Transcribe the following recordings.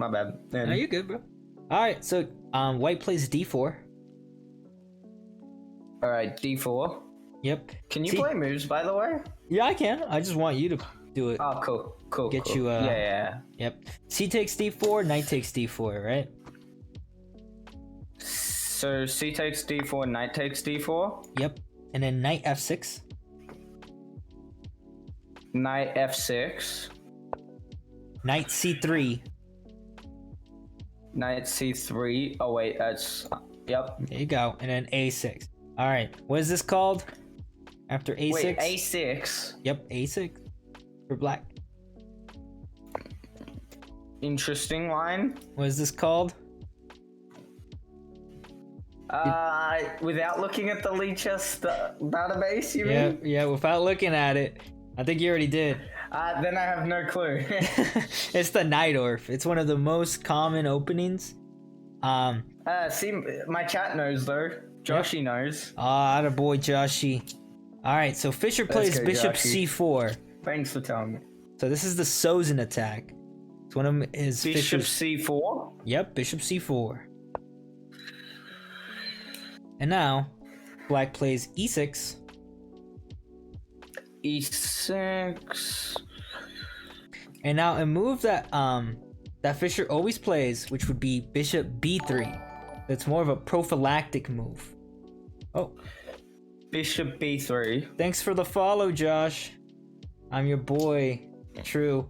my bad. No, you're good, bro. All right, so white plays d4. All right, d4. Yep. Can you See- play moves, by the way? Yeah, I can. I just want you to do it. Oh, cool. Get cool. you, Yeah. Yep. C takes d4, knight takes d4, right? So c takes d4, knight takes d4, Yep. And then knight f6. knight f6, Knight c3. knight c3. Oh wait, that's yep. There you go. And then a6. All right. What is this called? After a6? Wait, a6. Yep, a6 for black. Interesting line. What is this called? Without looking at the Lichess database, you mean? Yeah, without looking at it. I think you already did. Then I have no clue. It's the Nightorf. It's one of the most common openings. See, my chat knows though. Joshy knows. Attaboy, Joshi. Alright, so Fischer plays go, bishop Joshi. c4. Thanks for telling me. So this is the Sozin attack. It's one of his Bishop Fischer's... c4. Yep, bishop c4. And now, black plays e6. e6. And now a move that that Fischer always plays, which would be bishop b3. That's more of a prophylactic move. Oh, Bishop b3. thanks for the follow, Josh. I'm your boy. True.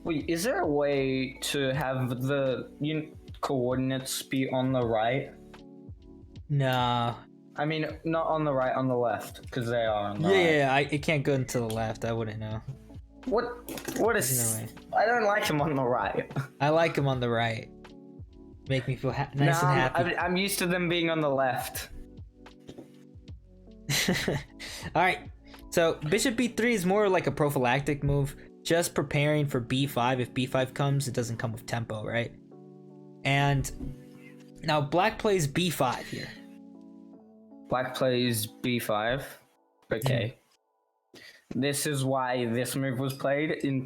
Wait, is there a way to have the coordinates be on the right? Nah. I mean, not on the right, on the left, because they are on the right. Yeah, it can't go into the left. I wouldn't know. What There's is... no way. I don't like him on the right. I like him on the right. Make me feel nice and happy. I'm used to them being on the left. All right. So bishop b3 is more like a prophylactic move, just preparing for b5. If b5 comes, it doesn't come with tempo, right? And now black plays b5 here. Black plays b5. Okay. This is why this move was played in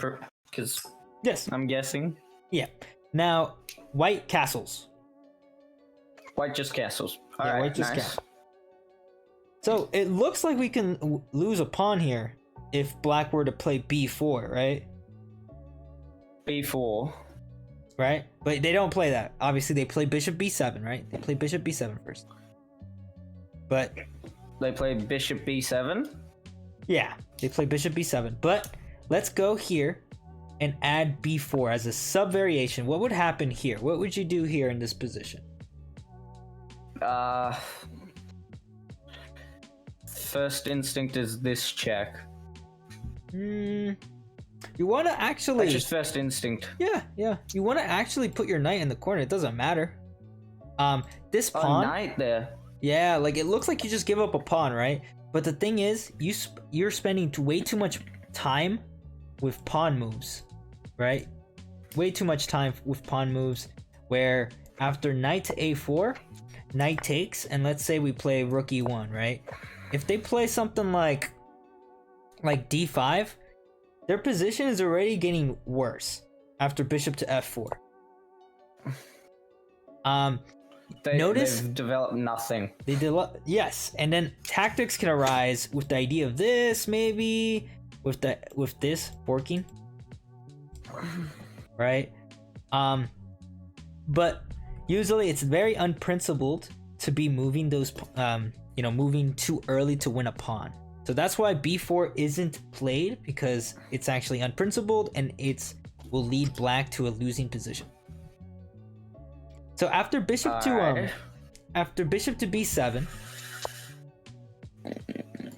because Yes. I'm guessing Yeah. Now white castles. white just castles. All Yeah, right, white just nice. castles. So it looks like we can lose a pawn here if black were to play b4, right? b4. Right? But they don't play that. Obviously, they play bishop b7, right? They play bishop b7 first. But They play bishop b7. yeah, they play bishop b7. But let's go here and add b4 as a sub variation. What would happen here? What would you do here in this position? First instinct is this check. You want to actually... That's just first instinct. Yeah. You want to actually put your knight in the corner. It doesn't matter. This pawn... Knight there. Yeah, like it looks like you just give up a pawn, right? But the thing is, you're spending way too much time with pawn moves, right? Way too much time with pawn moves where after knight to a4, knight takes, and let's say we play rook e1, right? If they play something like d5, their position is already getting worse after bishop to f4. Notice They've developed nothing. they did yes, and then tactics can arise with the idea of this, maybe with this forking, right? But usually it's very unprincipled to be moving those moving too early to win a pawn. So that's why b4 isn't played, because it's actually unprincipled and will lead black to a losing position. So after bishop to after bishop to b7,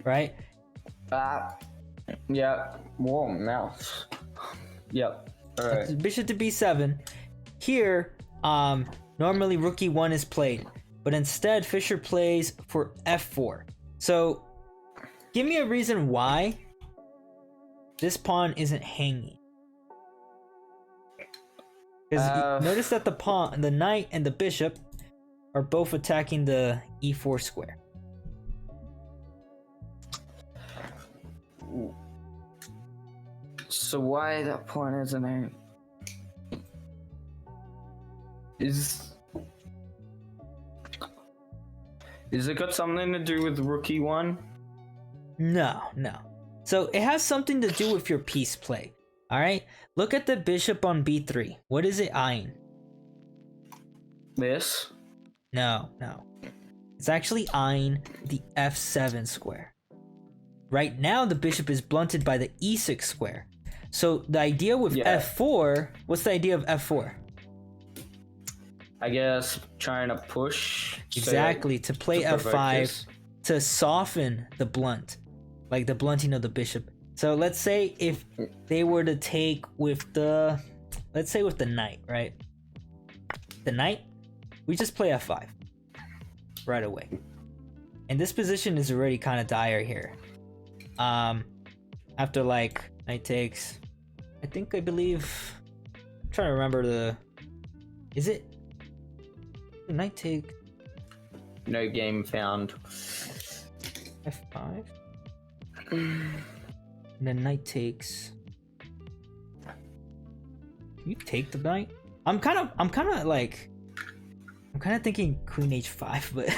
right? Yeah. Whoa, mouse. Yep. All right. After bishop to b7, here normally rook e1 is played, but instead Fischer plays for f4. So give me a reason why this pawn isn't hanging. Because notice that the knight and the bishop are both attacking the e4 square. So why that pawn isn't hanging? Is it got something to do with rook e1? No. So it has something to do with your piece play. All right. Look at the bishop on b3. What is it eyeing? This? No. It's actually eyeing the f7 square. Right now, the bishop is blunted by the e6 square. So the idea with f4, what's the idea of f4? I guess trying to push. Exactly, to play to f5 this. to soften the blunt, like the blunting of the bishop. So let's say if they were to take with the, let's say with the knight, right? The knight, we just play f5 right away. And this position is already kind of dire here. After like knight takes, I believe, I'm trying to remember is it knight take? No game found. f5. And then knight takes. Can you take the knight? I'm kind of thinking queen h5, but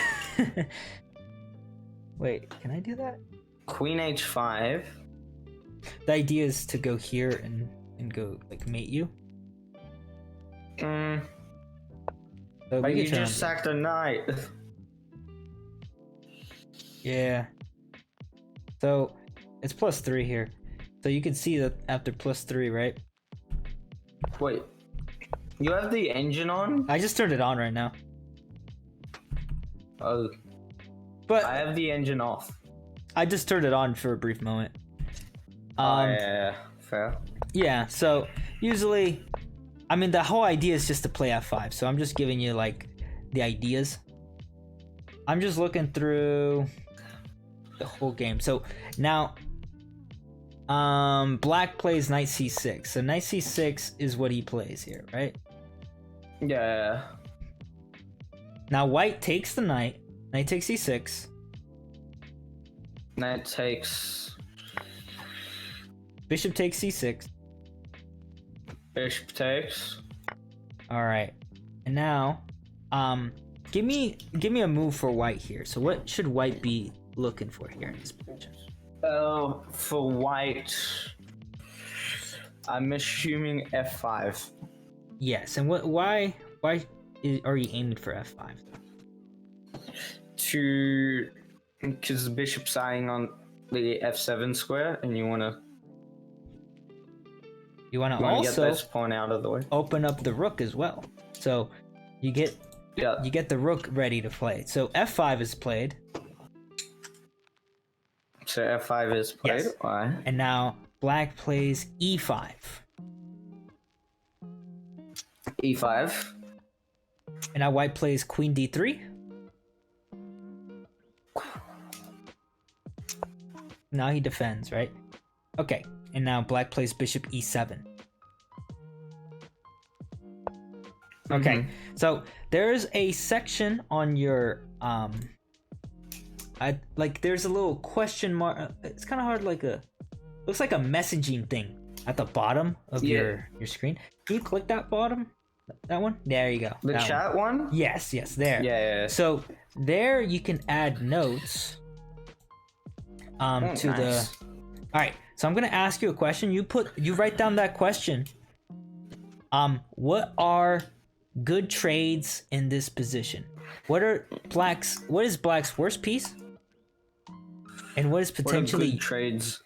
wait, can I do that? Queen h5. The idea is to go here and go like mate you. So But we you can try just on sacked a knight. Yeah. So it's +3 here. So you can see that after +3, right? Wait. You have the engine on? I just turned it on right now. Oh. But I have the engine off. I just turned it on for a brief moment. Yeah. Fair. Yeah, so usually, I mean, the whole idea is just to play f5. So I'm just giving you like the ideas. I'm just looking through the whole game. So now, black plays knight c6. So knight c6 is what he plays here, right? Yeah. Now white takes the knight. Knight takes c6. Knight takes. Bishop takes c6. Bishop takes. All right, and now, give me a move for white here. So what should white be looking for here in this position? For white, I'm assuming f5. Yes, and why are you aiming for f5? Because the bishop's eyeing on the f7 square, and you want to also get this pawn out of the way. open up the rook as well. So you get the rook ready to play. So f5 is played. So f5 is played. Yes. Why? And now black plays e5. E5. And now white plays queen d3. Now he defends, right? Okay, and now black plays bishop e7. Okay, so there's a section on your there's a little question mark. It's kind of hard, looks like a messaging thing at the bottom of your screen. Can you click that bottom? That one? There you go. The that chat one? Yes, there. Yeah. So there you can add notes to nice. All right, so I'm gonna ask you a question. You write down that question. What are good trades in this position? What is black's worst piece? And what is potentially what are good trades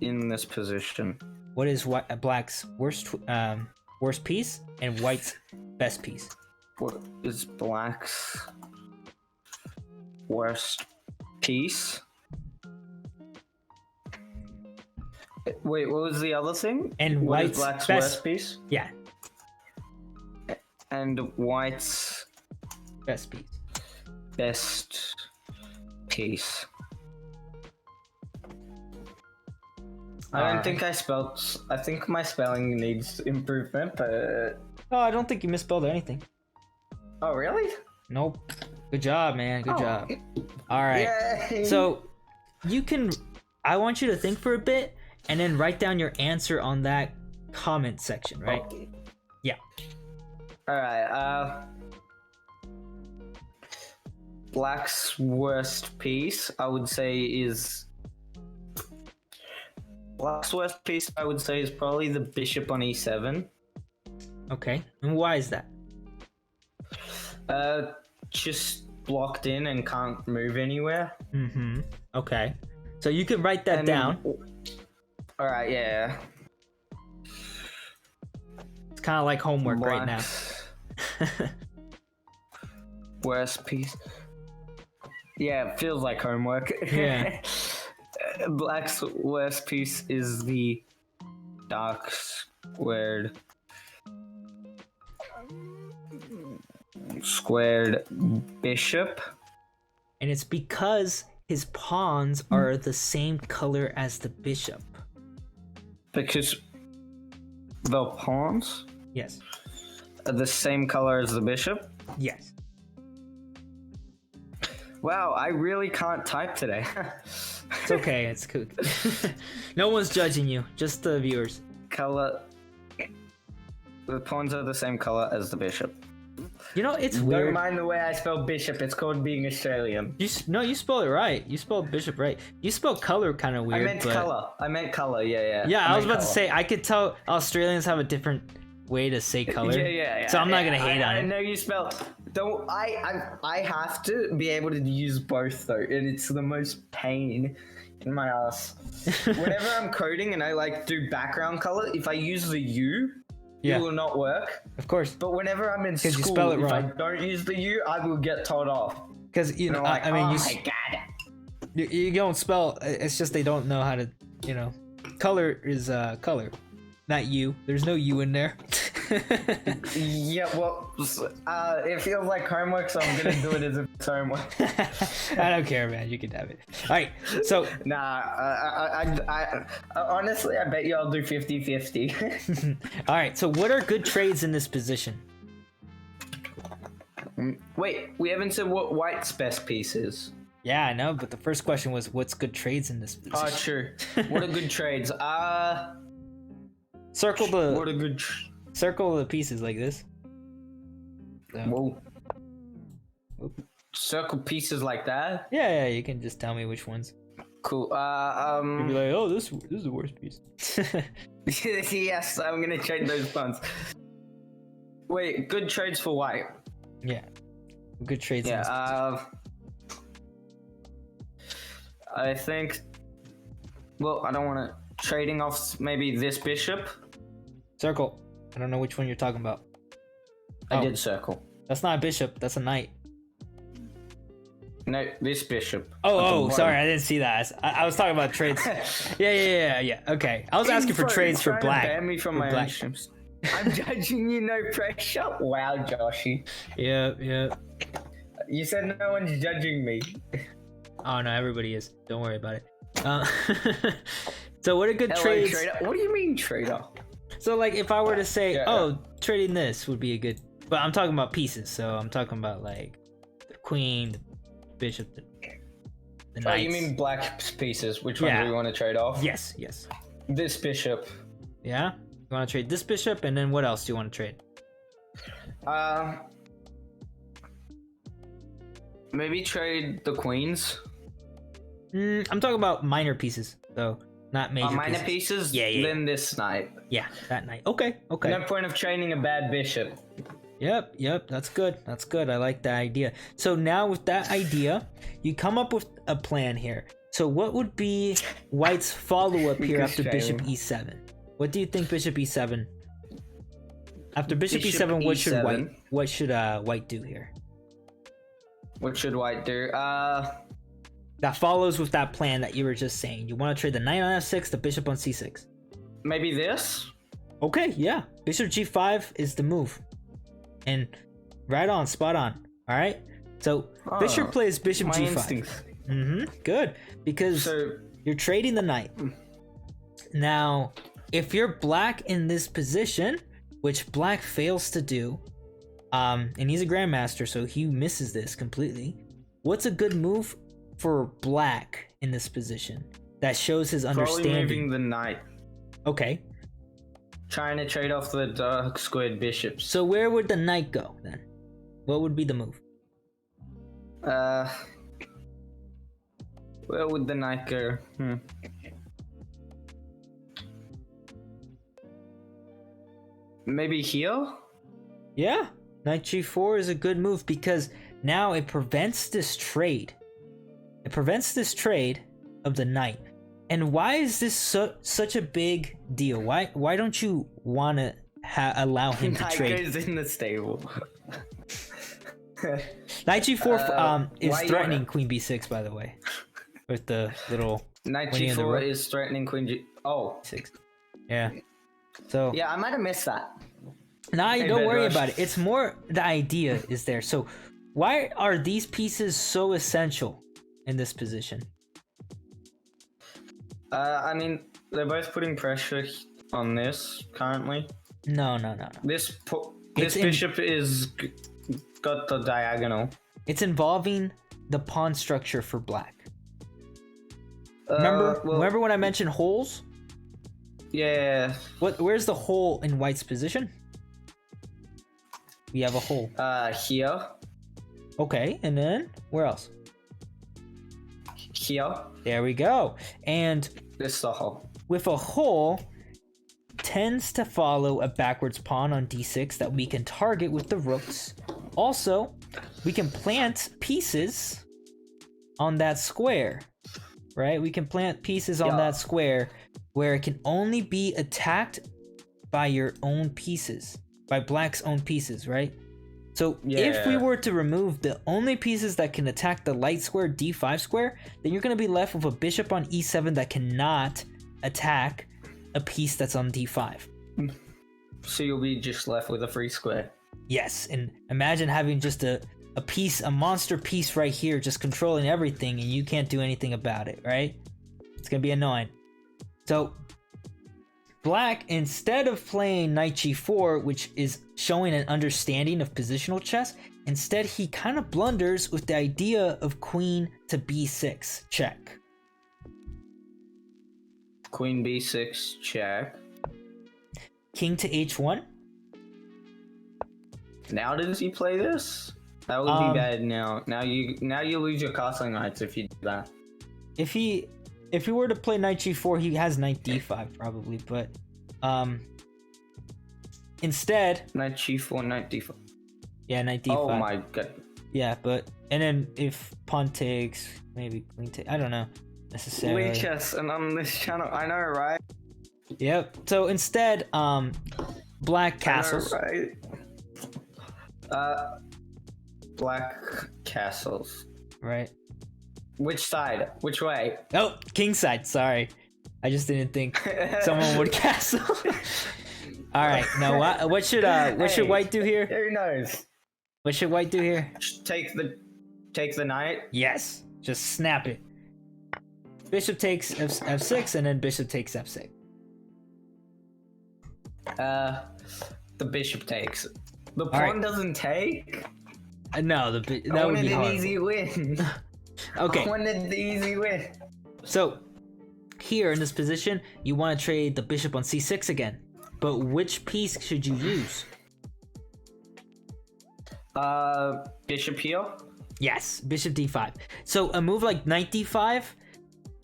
in this position? What is black's worst piece and white's best piece? What is black's worst piece? Wait, what was the other thing? And what white's is black's best worst piece? Yeah, And white's best piece. best piece. I don't think I think my spelling needs improvement, but... Oh, I don't think you misspelled anything. Oh, really? Nope. Good job, man. Good job. All right. Yay! So I want you to think for a bit and then write down your answer on that comment section, right? Oh. Yeah. All right. Black's worst piece, I would say, is probably the bishop on e7. Okay, and why is that? Just blocked in and can't move anywhere. Mm-hmm. Okay, so you can write that down. All right, yeah. It's kind of like homework right now. Worst piece. Yeah, it feels like homework. Yeah. Black's worst piece is the dark squared bishop. And it's because his pawns are the same color as the bishop. Because the pawns Yes. are the same color as the bishop? Yes. Wow, I really can't type today. It's okay, it's cool. No one's judging you, just the viewers. Color. The pawns are the same color as the bishop. You know, it's Don't weird. mind the way I spell bishop, it's called being Australian. No, you spell it right. You spelled bishop right. You spell color kind of weird. I meant color, yeah. Yeah, I was about to say, I could tell Australians have a different way to say color. Yeah. So I'm not gonna hate on it. I know you spell. Don't I have to be able to use both though, and it's the most pain in my ass. Whenever I'm coding and I like do background color, if I use the U, Yeah. it will not work. Of course. But whenever I'm in school, you spell it if I wrong. don't use the U, I will get told off. Because, you know, And I'm like, I mean, oh you, my god. you don't spell, it's just they don't know how to, you know. Color is color, not you. There's no you in there. Yeah, well, it feels like homework, so I'm gonna do it as if it's homework. I don't care, man. You can have it. All right, so Nah, I honestly, I bet you I'll do 50-50. all right, so what are good trades in this position? Wait, we haven't said what White's best piece is. Yeah, I know, but the first question was what's good trades in this position? Oh, true. What are good trades? Circle What the are good? circle the pieces like this. So, Whoa. Circle pieces like that. yeah, you can just tell me which ones. Cool. You'll be like, oh, this is the worst piece. Yes, I'm gonna trade those buns. Wait, good trades for White. Yeah, good trades. In this position. I think. Well, I don't want to trading off maybe this bishop. Circle. I don't know which one you're talking about. I Oh. did circle. That's not a bishop. That's a knight. No, this bishop. Oh, sorry, I didn't see that. I was talking about trades. Yeah. Okay, I was asking for trades for black. Ban me from For my black. own streams. I'm judging you, no pressure. Wow, Joshy. Yeah. You said no one's judging me. Oh no, everybody is. Don't worry about it. So what are good Hello, trades? trader. What do you mean, trader? So like, if I were to say, Yeah. oh, trading this would be a good. But I'm talking about pieces, so I'm talking about like the queen, the bishop, the Oh, knights. you mean black pieces? Which one Yeah. do we want to trade off? Yes. This bishop. Yeah. You want to trade this bishop, and then what else do you want to trade? Maybe trade the queens. I'm talking about minor pieces, though, not major Minor pieces. pieces. Yeah. Then this knight. Yeah, that knight. Okay. No point of trading a bad bishop. Yep. That's good. I like that idea. So now with that idea, you come up with a plan here. So what would be White's follow-up here after bishop e7? What do you think bishop e7? After bishop e7, what should White do here? What should White do? That follows with that plan that you were just saying. You want to trade the knight on f6, the bishop on c6. Maybe this. Okay, yeah. Bishop g5 is the move. And right on, spot on. All right. So bishop plays bishop my g5. instincts. Good, because you're trading the knight. Now, if you're black in this position, which black fails to do, and he's a grandmaster, so he misses this completely. What's a good move for black in this position that shows his Probably understanding? moving the knight. Okay. Trying to trade off the dark squared bishops. So where would the knight go then? What would be the move? Where would the knight go? Maybe here? Yeah, knight g4 is a good move because now it prevents this trade. It prevents this trade of the knight. And why is this such a big deal? Why don't you want to allow him to trade? Knight goes in the stable. Knight g4 is why threatening queen b6, by the way. With the little Knight winnie in the g4 rook. is threatening queen g... Oh. 6. Yeah. So Yeah, I might have missed that. nah, you Hey, don't Bed worry Rush. about it. It's more the idea is there. So why are these pieces so essential in this position? I mean, they're both putting pressure on this currently. No. This It's in- bishop is got the diagonal. It's involving the pawn structure for black. Remember when I mentioned holes? Yeah. Where's the hole in white's position? We have a hole. Here. Okay, and then where else? Here. There we go. And This is the hole. with a hole tends to follow a backwards pawn on d6 that we can target with the rooks. Also, we can plant pieces on that square, right? We can plant pieces on that square where it can only be attacked by your own pieces, by black's own pieces, right? So if we were to remove the only pieces that can attack the light square, d5 square, then you're going to be left with a bishop on e7 that cannot attack a piece that's on d5. So you'll be just left with a free square. Yes, and imagine having just a piece, a monster piece right here just controlling everything and you can't do anything about it, right? It's going to be annoying. So black, instead of playing knight g4, which is showing an understanding of positional chess, instead he kind of blunders with the idea of queen to b6 check. Queen b6 check. King to h1. Now does he play this? That would be bad now. Now you lose your castling knights if you do that. If he were to play knight g4, he has knight d5 probably, but instead Knight g4, knight d5. yeah, knight d5. Oh my god. Yeah, but and then if pawn takes, maybe queen takes. I don't know necessarily. League chess and on this channel, I know, right? Yep. So instead, black castles. I know, right? Black castles. Right. Which side? Which way? Oh, king side. Sorry, I just didn't think someone would castle. All right. Now, what should white do here? Who knows? What should white do here? Take the knight. Yes. Just snap it. Bishop takes f6 and then bishop takes f6. The bishop takes. The All pawn right. doesn't take. No, that I would be wanted an hard. easy win. Okay. I wanted the easy win. So here in this position, you want to trade the bishop on c6 again. But which piece should you use? Bishop here. Yes, bishop d5. So a move like knight d5,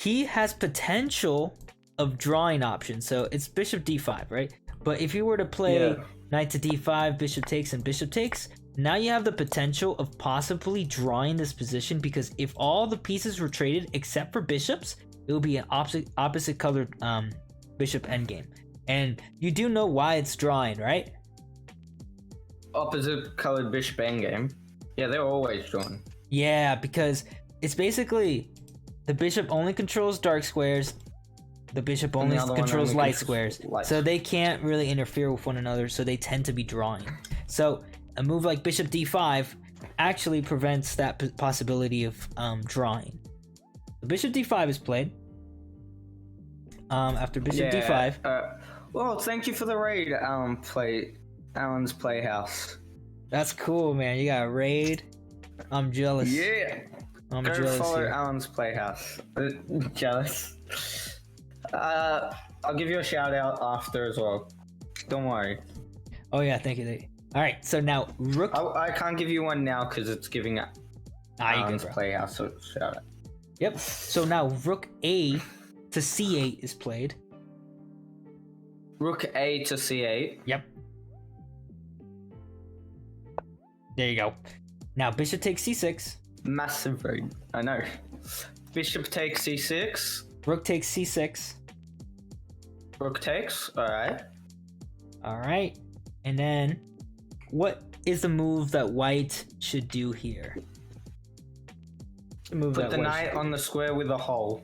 he has potential of drawing options. So it's bishop d5, right? But if you were to play knight to d5, bishop takes, and bishop takes, now you have the potential of possibly drawing this position, because if all the pieces were traded except for bishops, it would be an opposite colored bishop endgame. And you do know why it's drawing, right? Opposite colored bishop endgame. Yeah, they're always drawn. Yeah, because it's basically the bishop only controls dark squares, the bishop only the other one controls only light controls squares, light. so they can't really interfere with one another, so they tend to be drawing. So a move like bishop d5 actually prevents that possibility of drawing. The bishop d5 is played. After bishop d5. Well, thank you for the raid, Alan's Playhouse. That's cool, man. You got a raid. I'm jealous. Yeah. I'm Go jealous follow here. Alan's Playhouse. Jealous. I'll give you a shout out after as well. Don't worry. Oh yeah, thank you. All right, so now rook. I can't give you one now because it's giving you Alan's good, bro. playhouse. So shout out. Yep. So now rook A to C8 is played. Rook A to C8. Yep. There you go. Now bishop takes C6. Massive road. I know. Bishop takes C6. Rook takes C6. Rook takes. All right. All right. And then what is the move that white should do here? The move Put that the white knight on the square with a hole.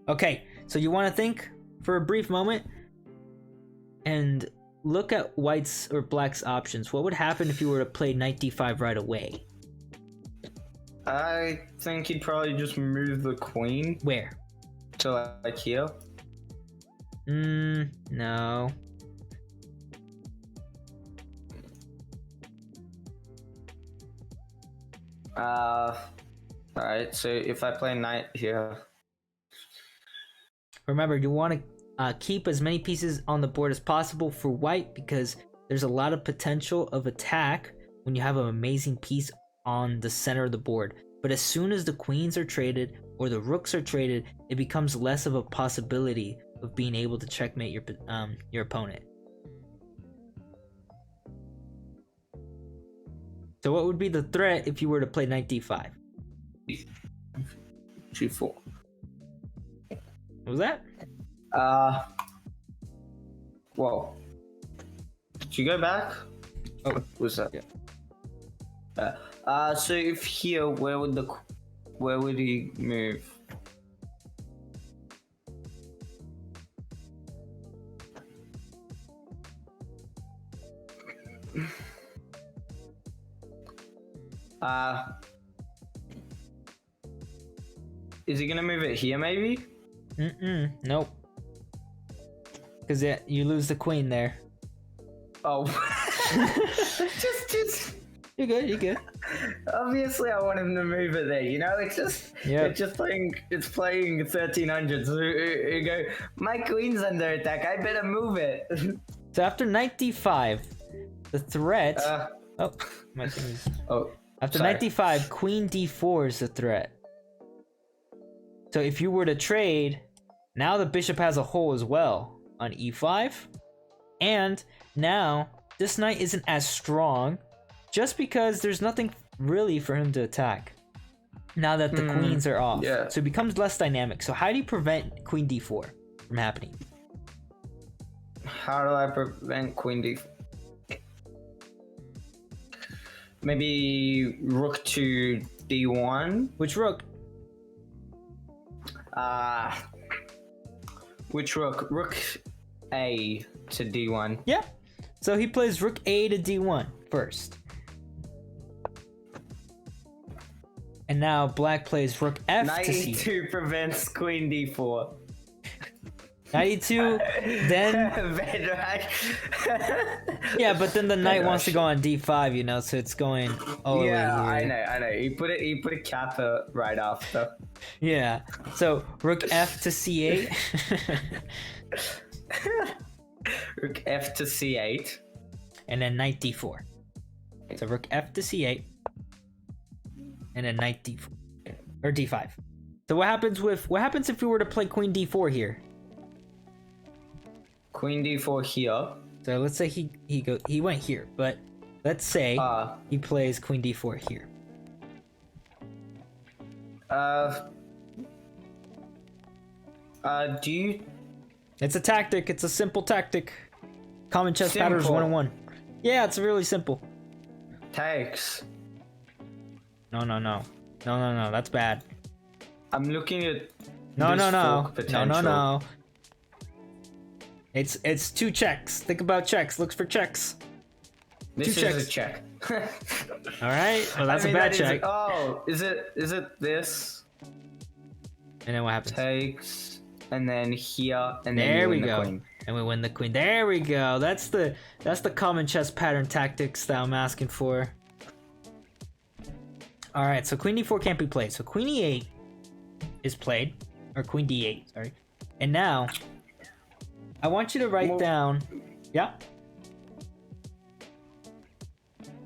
Okay, so you want to think for a brief moment and look at white's or black's options. What would happen if you were to play knight d5 right away? I think he'd probably just move the queen Where? to like here. No. Alright, so if I play knight here. Remember, you want to keep as many pieces on the board as possible for white because there's a lot of potential of attack when you have an amazing piece on the center of the board. But as soon as the queens are traded or the rooks are traded, it becomes less of a possibility of being able to checkmate your opponent. So what would be the threat if you were to play knight d5? G4. What was that? Whoa. Did you go back? Oh, What was that? yeah. So if here, where would he move? Is he gonna move it here maybe? Nope. Because you lose the queen there. Oh. just. You're good. Obviously, I want him to move it there. You know, it's playing 1300. So you go, my queen's under attack. I better move it. So after knight d5, the threat. My thing is. Oh. After sorry. knight d5, queen d4 is the threat. So if you were to trade, now the bishop has a hole as well on e5, and now this knight isn't as strong, just because there's nothing really for him to attack. Now that the queens are off, yeah. so it becomes less dynamic. So how do you prevent queen d4 from happening? How do I prevent queen d4? Maybe rook to d1. Which rook? Which rook? Rook A to d1. Yeah. So he plays rook A to d1 first. And now black plays rook F Knight to c. e2 prevents queen d4. Knight e2, then yeah, but then the knight wants to go on d5, you know, so it's going all the way here. I know. He put a kappa right after. Yeah. So rook F to c8. Rook F to c8. And then knight d4. So rook F to c8. And then knight d4 or d5. So what happens if we were to play queen d4 here? Queen d4 here. So let's say he went here, but let's say he plays queen d4 here. Do you? It's a tactic. It's a simple tactic. Common chess patterns 101. Yeah, it's really simple. Takes. No. That's bad. I'm looking at. No. Potential. It's two checks. Think about checks. Look for checks. This two is checks. a check. All right. Well, that's I mean, a bad that check. Is it this? And then what happens? Takes, and then here, and then There we the go. queen. And we win the queen. There we go. That's the common chess pattern tactics that I'm asking for. All right. So queen d4 can't be played. So queen e8 is played, or queen d8. Sorry. And now I want you to write down. Yeah.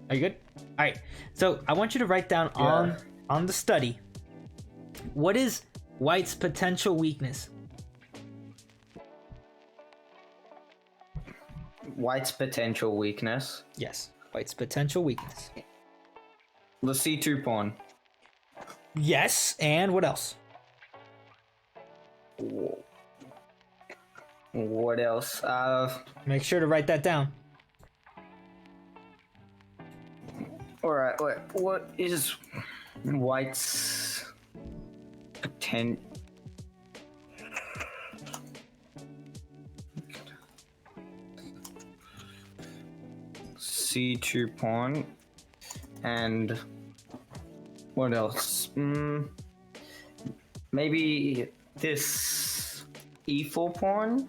Are you good? All right. So I want you to write down on the study. What is white's potential weakness? White's potential weakness. Yes, white's potential weakness. The C2 pawn. Yes, and what else? What else? Make sure to write that down. Alright, what is white's potential? C2 pawn, and what else? Maybe this E4 pawn?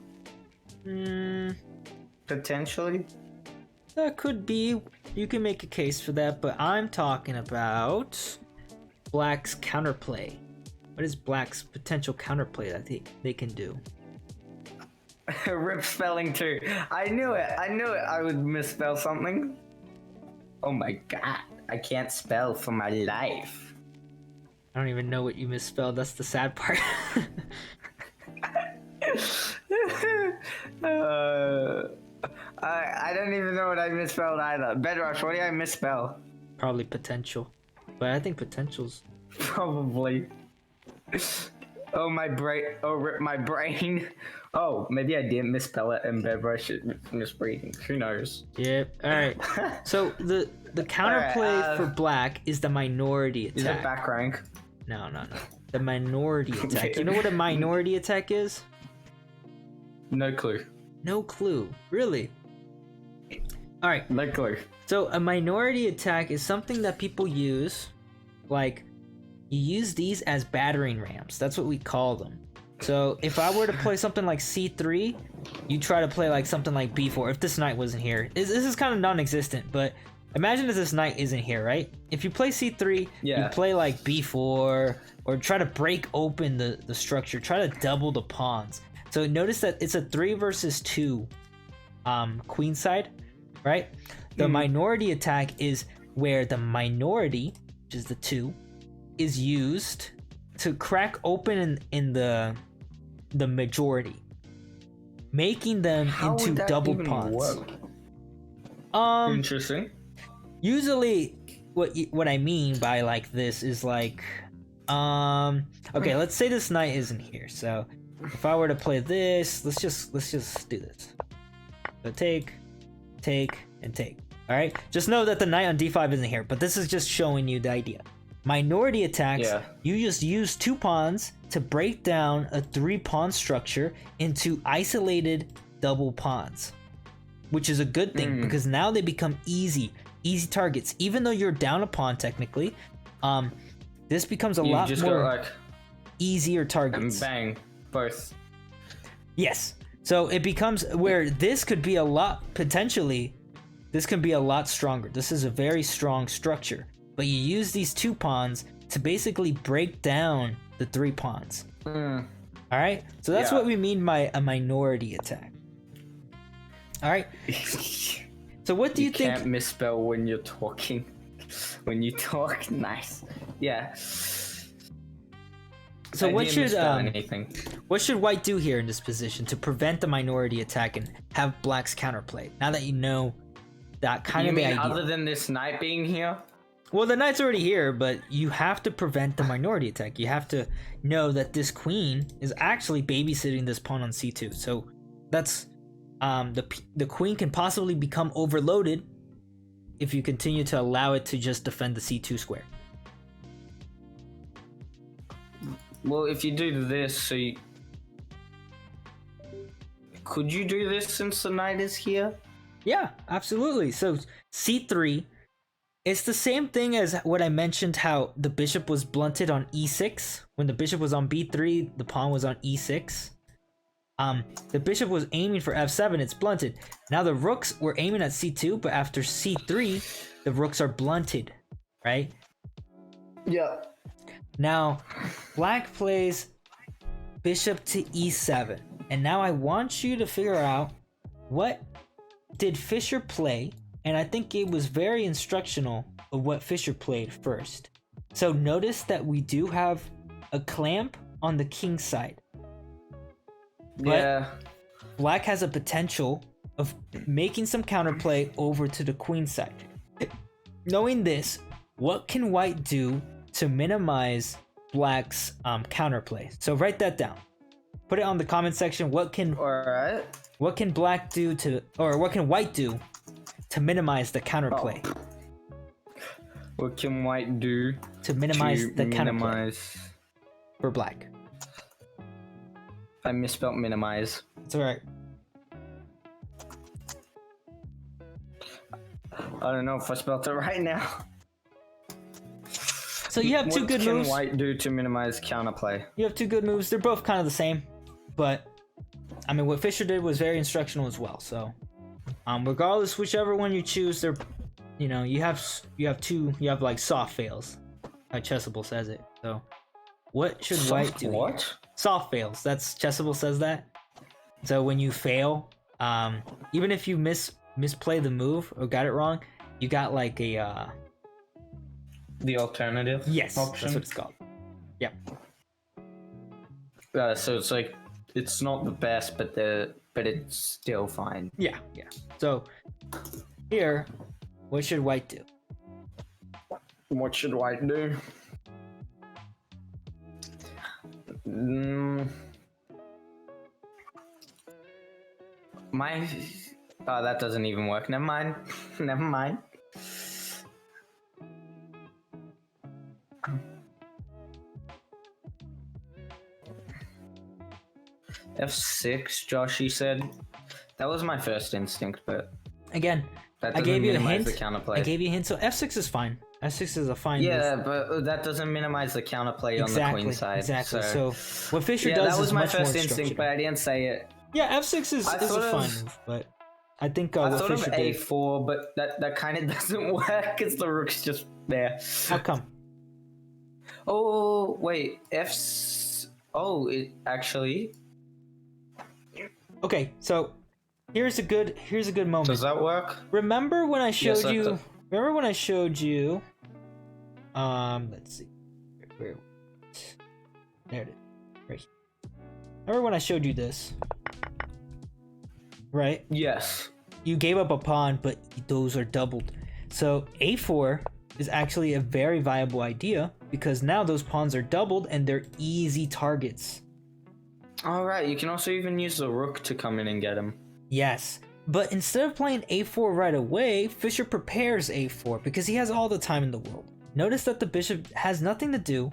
Potentially? That could be. You can make a case for that, but I'm talking about black's counterplay. What is black's potential counterplay that they can do? Rip spelling too. I knew it. I would misspell something. Oh my god. I can't spell for my life. I don't even know what you misspelled. That's the sad part. I don't even know what I misspelled either. Bedrush, what did I misspell? Probably potential. But I think potential's... Probably. Oh, my brain. Oh, rip my brain. Oh, maybe I didn't misspell it and Bedrush misreading. Who knows? Yep. Alright. So the counterplay for black is the minority attack. Is it back rank? No. The minority attack. You know what a minority attack is? No clue. No clue. Really? Alright. No clue. So a minority attack is something that people use, like, you use these as battering rams. That's what we call them. So if I were to play something like C3, you try to play like something like B4 if this knight wasn't here. This is kind of non-existent, but imagine if this knight isn't here, right? If you play C3, you play like B4, or try to break open the structure, try to double the pawns. So notice that it's a 3 versus 2 queen side, right? The minority attack is where the minority, which is the 2, is used to crack open in the majority, making them into double pawns. Interesting. Usually, what I mean by like this is like, okay, let's say this knight isn't here. So if I were to play this, let's just do this. So take, and take. All right. Just know that the knight on d5 isn't here, but this is just showing you the idea. Minority attacks, you just use 2 pawns to break down a 3 pawn structure into isolated double pawns, which is a good thing because now they become easy targets. Even though you're down a pawn technically, this becomes a lot more like easier targets. And bang, both. Yes. So it becomes where this could be a lot, potentially, this can be a lot stronger. This is a very strong structure. But you use these 2 pawns to basically break down the 3 pawns. Alright? So that's what we mean by a minority attack. Alright? So what do you think? You can't misspell when you're talking. When you talk, nice. Yeah. So what should white do here in this position to prevent the minority attack and have black's counterplay? Now that you know that kind of the idea. Other than this knight being here? Well, the knight's already here, but you have to prevent the minority attack. You have to know that this queen is actually babysitting this pawn on c2. So that's the queen can possibly become overloaded if you continue to allow it to just defend the c2 square. Well, if you do this, so could you do this since the knight is here? Yeah, absolutely. So c3, it's the same thing as what I mentioned, how the bishop was blunted on e6. When the bishop was on b3, the pawn was on e6. The bishop was aiming for f7, it's blunted. Now the rooks were aiming at c2, but after c3, the rooks are blunted, right? Yeah. Now, black plays bishop to e7. And now I want you to figure out what did Fisher play, and I think it was very instructional of what Fisher played first. So notice that we do have a clamp on the king side. Yeah. Black has a potential of making some counterplay over to the queen side. Knowing this, what can white do to minimize black's counterplay? So write that down. Put it on the comment section. What can black do to, or what can white do to minimize the counterplay? Oh. What can white do to minimize the counterplay for black? I misspelled minimize. It's alright. I don't know if I spelled it right now. So you have two good moves. What can white do to minimize counterplay? You have two good moves. They're both kind of the same, but I mean, what Fisher did was very instructional as well. So, regardless, whichever one you choose, they're, you know, you have like soft fails, like Chessable says it. So, what should white do? What? Here? Soft fails. That's Chessable says that. So when you fail, even if you misplay the move or got it wrong, you got like a the alternative. Yes, option. That's what it's called. Yeah. So it's like it's not the best, but it's still fine. Yeah. So here, what should white do? What should white do? Oh, that doesn't even work. Never mind. Never mind. F6, Josh, you said. That was my first instinct, but again, that I gave you a minimize hint. The counterplay. I gave you a hint. So F6 is fine. F6 is a fine move. move. But that doesn't minimize the counterplay on the queen side. Exactly. So what Fisher does is that was my much first more instinct, but I didn't say it. Yeah, F6 is a fine move, but I think I what thought Fisher of did. A4, but that kind of doesn't work because the rook's just there. How come? Oh wait, Oh, it actually. Okay, so here's a good moment. Does that work? Remember when I showed Yes, you? Remember when I showed you? Let's see. There it is. Right here. Remember when I showed you this? Right? Yes. You gave up a pawn, but those are doubled. So A4 is actually a very viable idea because now those pawns are doubled and they're easy targets. Alright, you can also even use the rook to come in and get him. Yes, but instead of playing A4 right away, Fisher prepares A4 because he has all the time in the world. Notice that the bishop has nothing to do.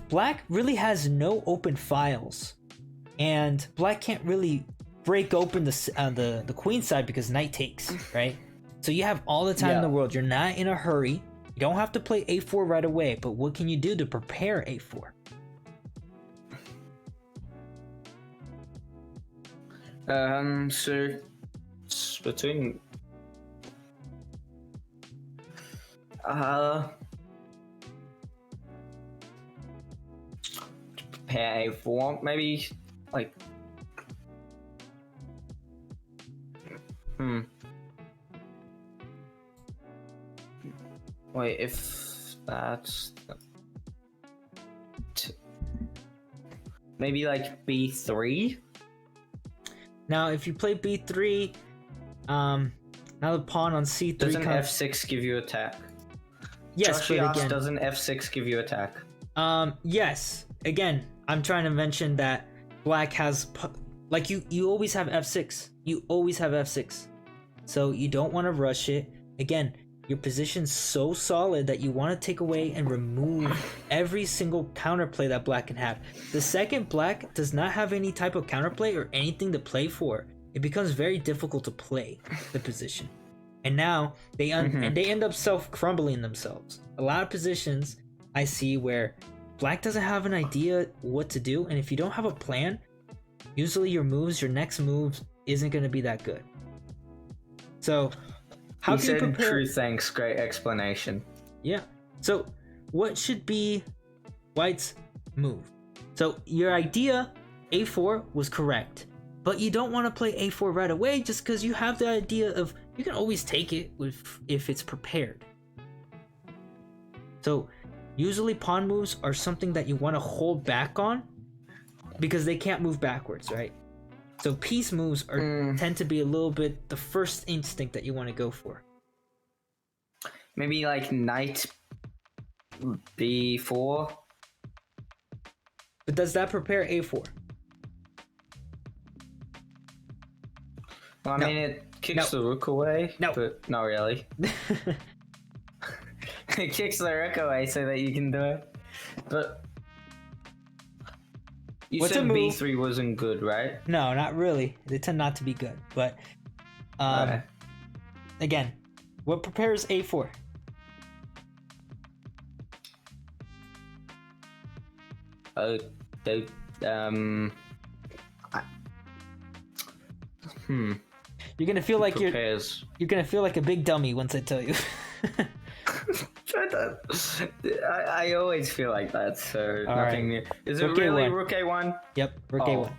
Black really has no open files. And black can't really break open the queen side because knight takes, right? So you have all the time in the world. You're not in a hurry. You don't have to play A4 right away, but what can you do to prepare A4? So it's between prepare A4, maybe like wait, if that's maybe like B3. Now, if you play B3, now the pawn on C3 doesn't F6 give you attack? Yes, Josh but again, doesn't F6 give you attack? Yes. Again, I'm trying to mention that black has like you always have F6. You always have F6. So you don't want to rush it. Again, your position's so solid that you want to take away and remove every single counterplay that black can have. The second black does not have any type of counterplay or anything to play for, it becomes very difficult to play the position. And now they end up self-crumbling themselves. A lot of positions I see where black doesn't have an idea what to do, and if you don't have a plan, usually your next move isn't going to be that good. So how can you prepare? True, thanks. Great explanation. Yeah. So what should be white's move? So your idea a4 was correct, but you don't want to play a4 right away just because you have the idea of you can always take it if it's prepared. So usually pawn moves are something that you want to hold back on because they can't move backwards, right? So piece moves tend to be a little bit the first instinct that you want to go for. Maybe like knight b4. But does that prepare a4? Well, I No. mean, it kicks the rook away. No. But not really. It kicks the rook away so that you can do it. But you What's said a move? b3 wasn't good, right? No, not really. They tend not to be good. But Okay. again, what prepares a4? They, You're gonna feel like prepares. you're gonna feel like a big dummy once I tell you. I always feel like that, so All nothing right. new. Is it Rook really A1. rook a1? Yep, rook Oh.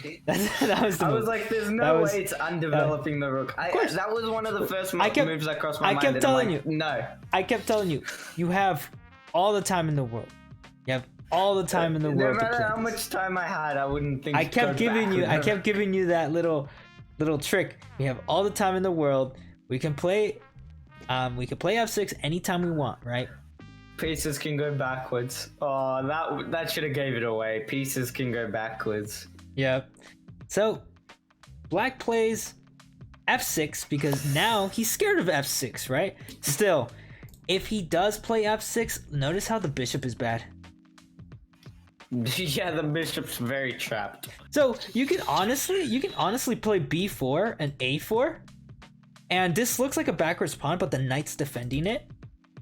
a1. That was the I move. was like, there's That no was- way it's undeveloping the rook. That was one of the first I kept- moves that crossed my I mind. kept and I'm telling like, you. No. I kept telling you, you have all the time in the world. You have all the time in the No world to matter play how this. much time I had, I wouldn't think. I kept go giving you. I back. kept giving you that little trick. We have all the time in the world. We can play. We can play f6 anytime we want, right? Pieces can go backwards. Oh, that should have gave it away. Pieces can go backwards. Yep. So, black plays f6 because now he's scared of f6, right? Still, if he does play f6, notice how the bishop is bad. Yeah, the bishop's very trapped. So you can honestly play b4 and a4, and this looks like a backwards pawn, but the knight's defending it.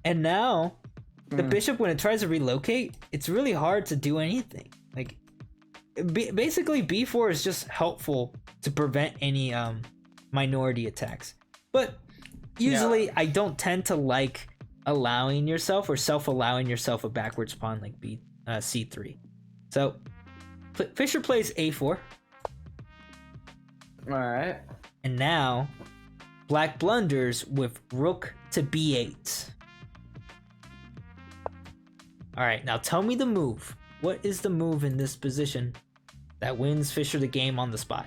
And now the bishop, when it tries to relocate, it's really hard to do anything. Like basically, b4 is just helpful to prevent any minority attacks. But usually, I don't tend to like allowing yourself or self-allowing yourself a backwards pawn like c3. So Fischer plays a4. All right. And now, black blunders with rook to b8. Alright, now tell me the move. What is the move in this position that wins Fischer the game on the spot?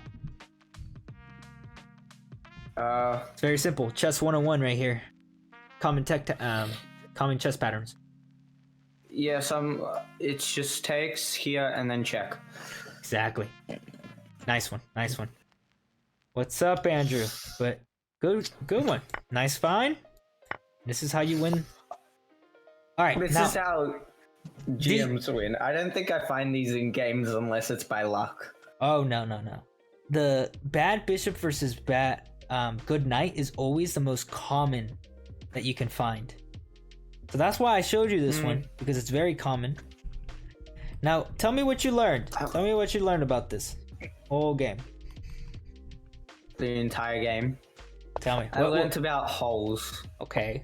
It's very simple. Chess 101 right here. Common chess patterns. Yeah, it just takes here and then check. Exactly. Nice one. Nice one. What's up, Andrew? But good one. Nice find. This is how you win. All right. This now, is how GMs win. I don't think I find these in games unless it's by luck. Oh no. The bad bishop versus bad good knight is always the most common that you can find. So that's why I showed you this one, because it's very common. Now, tell me what you learned. Tell me what you learned about this whole game. The entire game. Tell me. I learned about holes. Okay.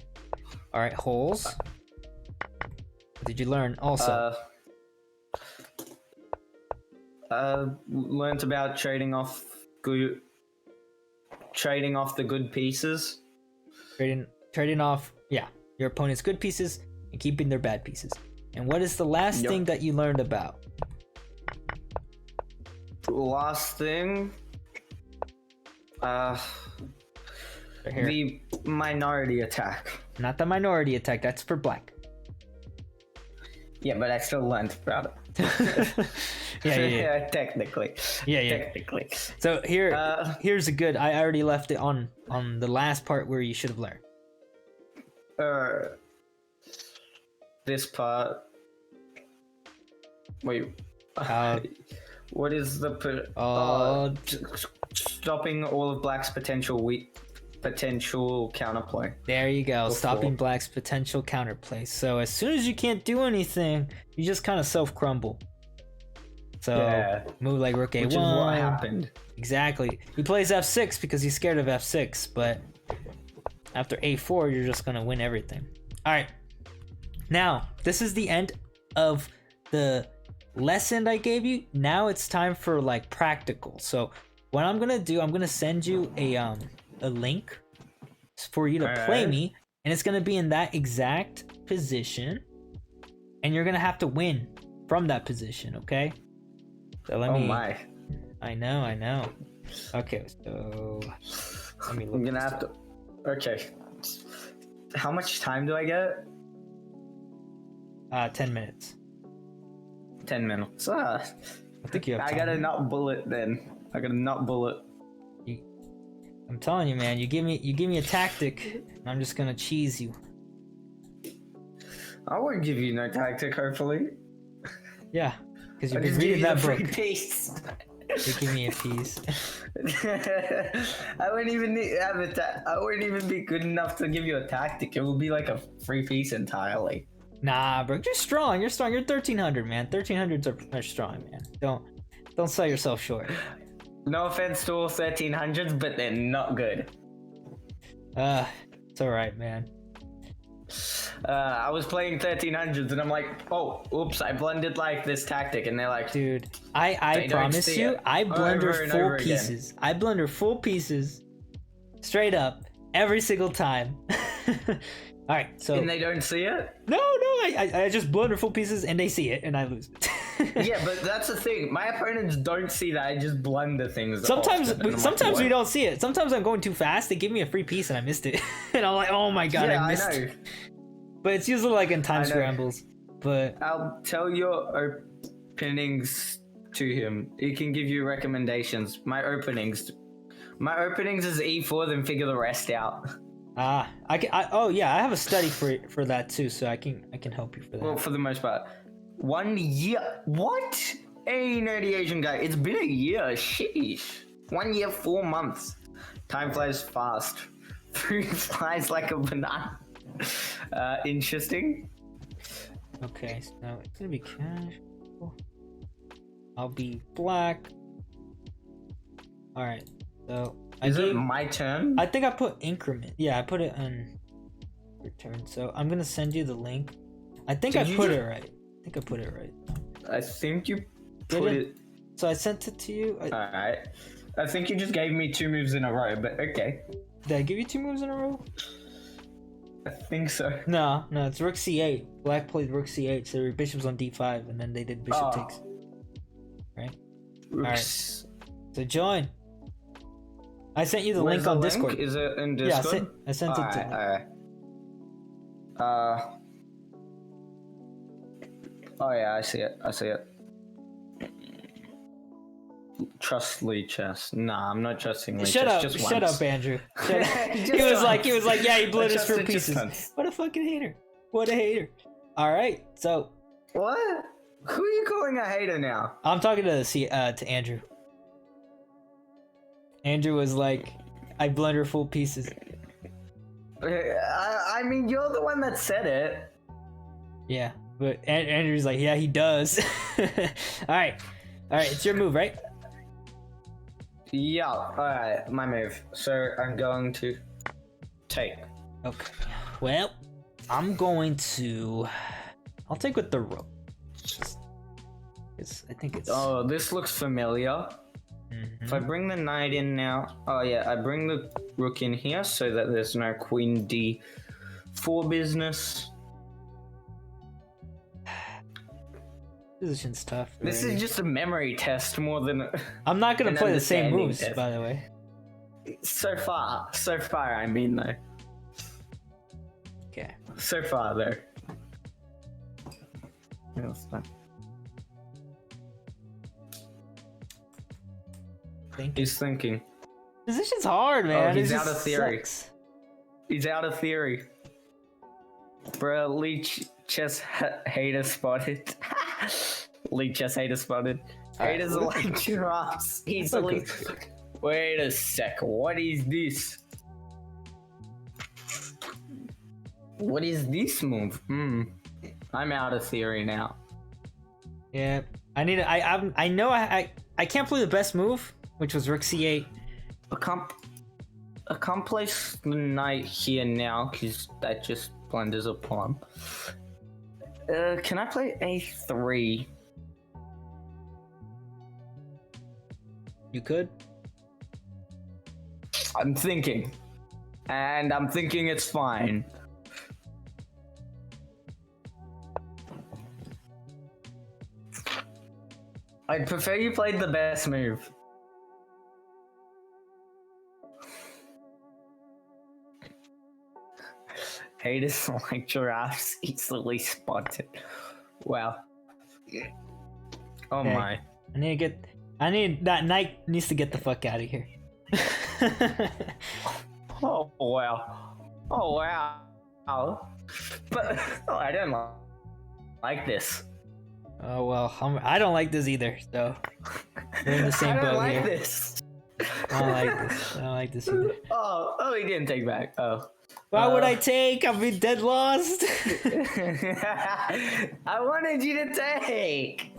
All right, holes. What did you learn also? Learned about trading off the good pieces. Trading off, yeah, your opponent's good pieces and keeping their bad pieces. And what is the last thing that you learned about? Last thing, Right here. the minority attack. Not the minority attack. That's for black. Yeah, but I still learned about it. Yeah. Technically. Yeah. Technically. So here's a good. I already left it on the last part where you should have learned. This part. Wait. What is the stopping all of black's potential counterplay? There you go. Before. Stopping black's potential counterplay. So as soon as you can't do anything, you just kind of self-crumble. So move like rook a1. Which is what happened. Exactly. He plays f6 because he's scared of f6, but after a4, you're just gonna win everything. All right. Now, this is the end of the lesson I gave you, now it's time for like practical. So what I'm gonna do, I'm gonna send you a link for you to play me, and it's gonna be in that exact position, and you're gonna have to win from that position, okay? So let me. Oh my. I know. Okay, so let me look. I'm gonna have to. Okay. How much time do I get? 10 minutes. 10 minutes. I think you have I time. got a nut bullet then. I got a nut bullet. I'm telling you, man. You give me a tactic, and I'm just gonna cheese you. I won't give you no tactic, hopefully. Yeah, because you've I'll been just give reading you that the book. free piece. You give me a piece. I wouldn't even I wouldn't even be good enough to give you a tactic. It would be like a free piece entirely. Nah, bro, you're strong. You're strong. You're 1300, man. 1300s are strong, man. Don't sell yourself short. No offense to all 1300s, but they're not good. It's all right, man. I was playing 1300s and I'm like, oh, oops, I blended like this tactic, and they're like, Dude, I promise you, I blunder full pieces. I blunder full pieces, straight up, every single time. All right, so and they don't see it. no, I just blunder full pieces and they see it and I lose. Yeah, but that's the thing. My opponents don't see that. I just blunder things. Sometimes often, and I'm sometimes like, we what? don't see it. Sometimes I'm going too fast. They give me a free piece and I missed it, and I'm like, oh my god, Yeah, I missed. I know. But it's usually like in time I know. scrambles. But I'll tell your openings to him. He can give you recommendations. My openings is E4. Then figure the rest out. oh yeah, I have a study for that too, so I can help you for that. Well, for the most part, 1 year. What? Hey, nerdy Asian guy. It's been a year. Sheesh. 1 year, 4 months. Time flies fast. Food flies like a banana. Interesting. Okay, so now it's gonna be cash. I'll be black. All right, so Is it my turn? I think I put increment. Yeah, I put it on return. So I'm gonna send you the link. I think I put it right. I think I put it right. I think you Did put it? it. So I sent it to you. Alright. I think you just gave me 2 moves in a row, but okay. Did I give you 2 moves in a row? I think so. No, it's rook c8. Black played rook c8, so your bishop's on d5, and then they did bishop takes. Right? Alright. So join. I sent you the link on Discord. Is it in Discord? Yeah, I sent it to Alright. Oh yeah, I see it. Trust Lee Chess. Nah, I'm not trusting Lee Chess. Shut up, Andrew. He was like, yeah, he blew his for pieces. What a fucking hater. What a hater. Alright, so what? Who are you calling a hater now? I'm talking to Andrew. Andrew was like, I blunder full pieces. I mean, you're the one that said it. Yeah, but Andrew's like, yeah, he does. Alright, it's your move, right? Yeah, alright, my move. So I'm going to take. Okay. Well, I'm going to... I'll take with the rook. I think it's... Oh, this looks familiar. Mm-hmm. If I bring the knight in now... Oh yeah, I bring the rook in here so that there's no queen d4 business. Position's tough. This is just a memory test more than... I'm not going to play the same moves, test. By the way. So far, I mean, though. Okay. So far, though. He's thinking. Position's hard, man. Oh, he's out of theory. Sucks. He's out of theory. Bro, Lee Chess hater spotted. Lee Chess hater spotted. Haters are like giraffes. Easily. Wait a sec. What is this? What is this move? I'm out of theory now. Yeah, I need. I know. I can't play the best move, which was rook c8. I can't place the knight here now because that just blunders a pawn. Can I play a3? You could. I'm thinking. And I'm thinking it's fine. I'd prefer you played the best move. Haters like giraffes easily spotted. Wow. Oh Hey, my. That knight needs to get the fuck out of here. Oh wow. Oh wow. But I don't like this. Oh well, I don't like this either. So we're in the same I don't boat like here. this. I don't like this. I don't like this either. Oh, he didn't take back. Oh. Why would I take? I've been dead lost. I wanted you to take.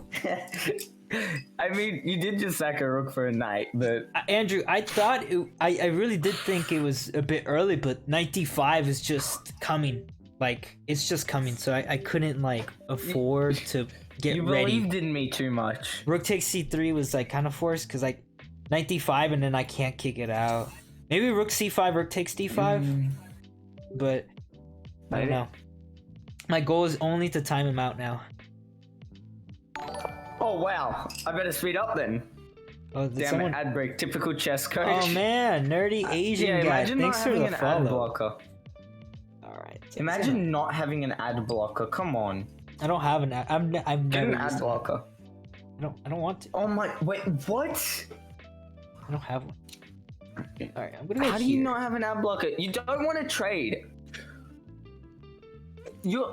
I mean, you did just sack a rook for a knight, but Andrew, I thought I really did think it was a bit early, but knight d5 is just coming. Like it's just coming, so I couldn't like afford to get you ready. believed in me too much. Rook takes c3 was like kind of forced because like knight d5 and then I can't kick it out. Maybe rook c5, rook takes d5, but I don't know. My goal is only to time him out now. Oh wow! I better speed up then. Oh, did Damn someone... it! Ad break, typical chess coach. Oh man, nerdy Asian yeah, guy. imagine Thanks not for having the an ad follow. blocker. All right. Imagine not having an ad blocker. Come on. I don't have an ad. I've Get never an ad used it. blocker. I don't want to. Oh my! Wait, what? I don't have one. All right, I'm gonna go How do you not have an ad blocker? You don't want to trade.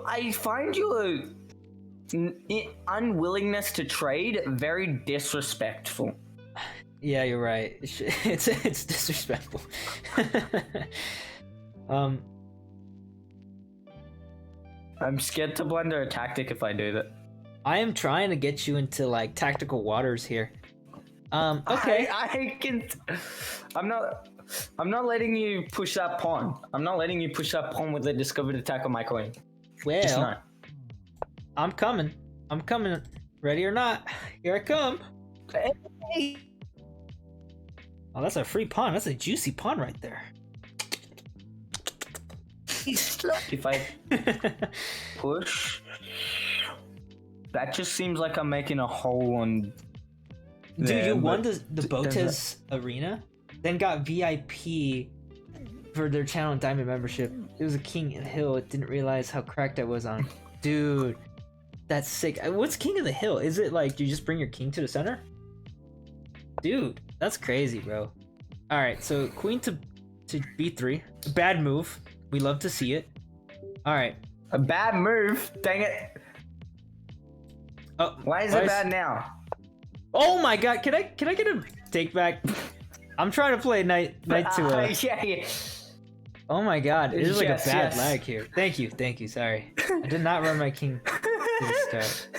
I find your unwillingness to trade very disrespectful. Yeah, you're right. It's disrespectful. I'm scared to blunder a tactic if I do that. I am trying to get you into like tactical waters here. Okay. I can. I'm not letting you push that pawn. I'm not letting you push that pawn with a discovered attack on my queen. Just Well, not. I'm coming. I'm coming. Ready or not, here I come. Hey. Oh, that's a free pawn. That's a juicy pawn right there. If I push, that just seems like I'm making a hole on. Dude, there, you won but the Botes arena, then got VIP for their channel and diamond membership. It was a King of the Hill. It didn't realize how cracked I was on. Dude, that's sick. What's King of the Hill? Is it like you just bring your king to the center? Dude, that's crazy, bro. All right, so queen to b3. Bad move. We love to see it. All right. A bad move. Dang it. Oh, Why is it bad now? Oh my god, can I get a take back? I'm trying to play knight to yeah. Oh my god, it is like Yes, a bad yes. lag here. Thank you, sorry. I did not run my king to the start.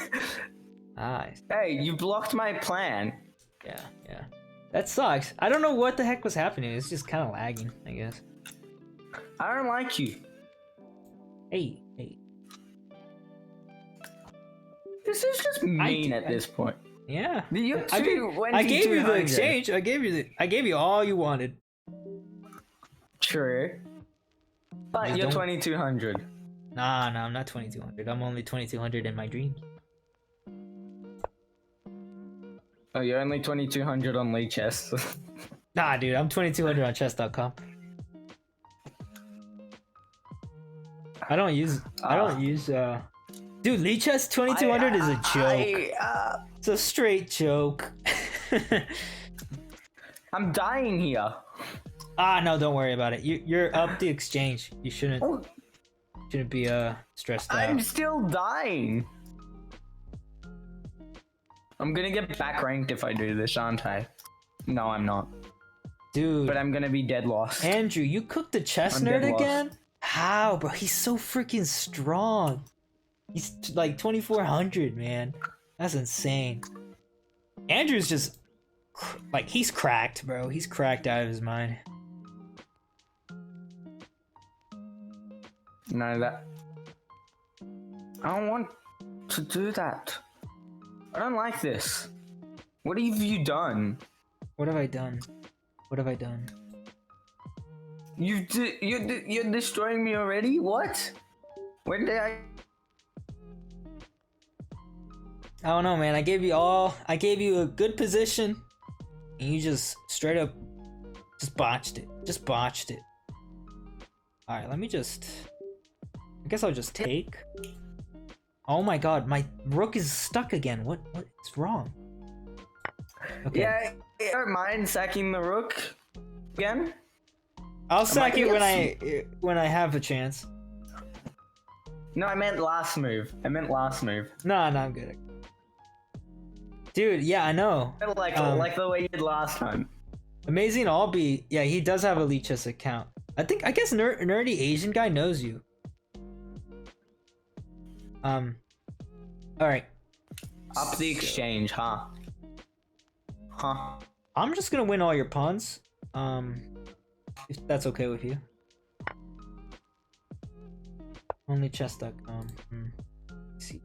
Nice. Hey, you blocked my plan. Yeah. That sucks. I don't know what the heck was happening. It's just kind of lagging, I guess. I don't like you. Hey. This is just mean at this point. Yeah. You I gave you the exchange. I gave you all you wanted. True. But Just you're don't- 2200. Nah, I'm not 2200. I'm only 2200 in my dreams. Oh, you're only 2200 on Lee Chess. Nah, dude, I'm 2200 on chess.com. I don't use dude, Lee Chess 2200 is a joke. It's a straight joke. I'm dying here. No, don't worry about it. You're up the exchange. You shouldn't be stressed out. I'm still dying. I'm gonna get back ranked if I do this, aren't I? No, I'm not. Dude. But I'm gonna be dead lost. Andrew, you cooked the chess I'm nerd dead lost. again? How, bro? He's so freaking strong. He's like 2400, man. That's insane. Andrew's just like he's cracked, bro. He's cracked out of his mind. No, that. I don't want to do that. I don't like this. What have you done? What have I done? What have I done? You're destroying me already? What? When did I? I don't know, man. I gave you a good position, and you just straight up just botched it. Just botched it. Alright, let me just... I guess I'll just take. Oh my god, my rook is stuck again. What is wrong? Okay. Yeah, I don't mind sacking the rook again. I'll sack it when I have a chance. No, I meant last move. No, I'm good. Dude, yeah, I know. Like the way you did last time. Amazing Albie, yeah, he does have a Leechess account. I guess nerdy Asian guy knows you. Alright. Up the exchange, huh? Huh. I'm just gonna win all your pawns. If that's okay with you. Only chess.com. See.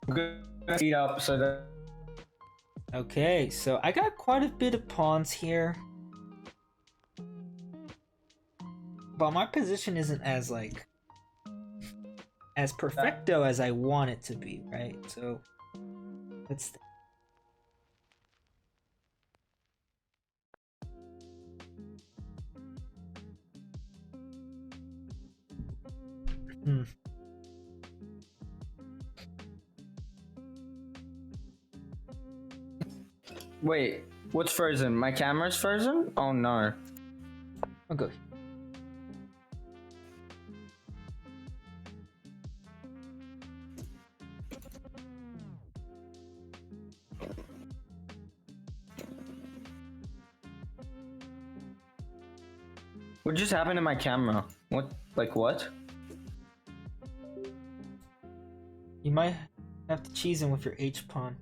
I'm gonna speed up so that. Okay, so I got quite a bit of pawns here. But my position isn't as as perfecto as I want it to be, right? So let's Wait, what's frozen? My camera's frozen? Oh no. I'll go. What just happened to my camera? What? Like what? You might have to cheese him with your H pawn.